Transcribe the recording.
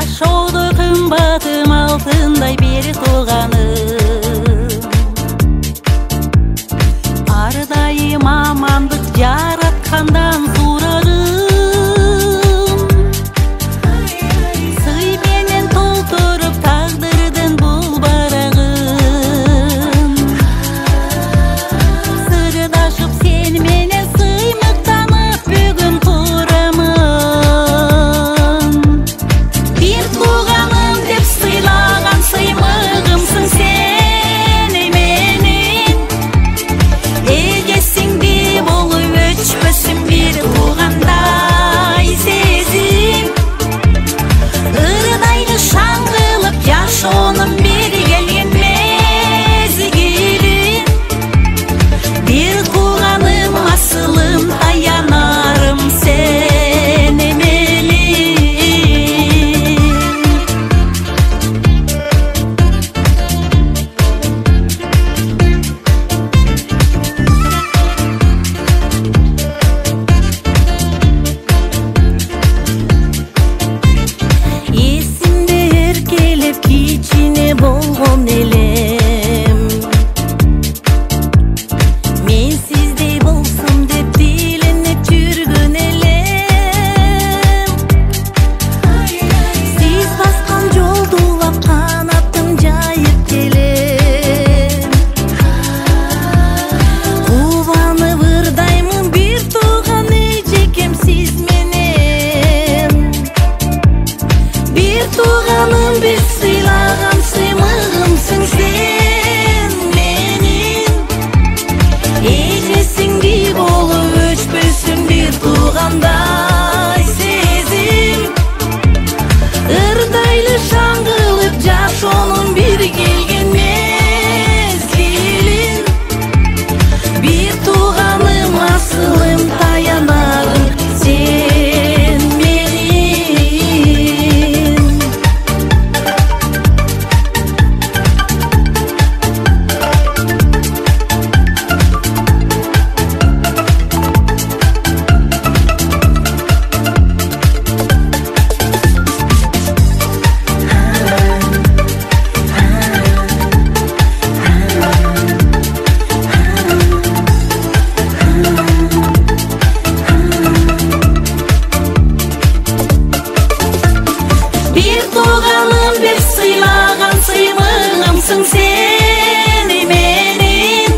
Жашоодо кымбатым алтындай бир тууганым, ар дайым амандык жараткандан сурадым. Сый менен толтуруп тагдырдын бул барагын, сырдашып сен менен сыймыктанып бүгүн турамын. Бир тууганым деп сыйлаган сыймыгымсың сен менен, эгесиңди болуп өчпөсүн бир туугандай сезим. Ырдайлы шаңгылып жашоонун бери келген мезгилин, бир тууганым асылым таянарым сен эмелин. Эсимде эркелеп кичине болгон элем, мен сиздей болсом деп тилинип жүргөн элем. Сиз баскан жолду улап канатым жайып келем. Кубанып ырдаймын бир тууган эжекем сиз менен. Бир тууганым бир сыйлаган сыймыгымсың сен менин, эжесиңди болуп өчпөсүн бир туугандай сезим. Ырдайлы шаңгылып жашоонун бери келген мезгилин, бир тууганым асылым таянарым сен менин. Бир тууганым бир сыйлаган сыймыгымсың сен менин,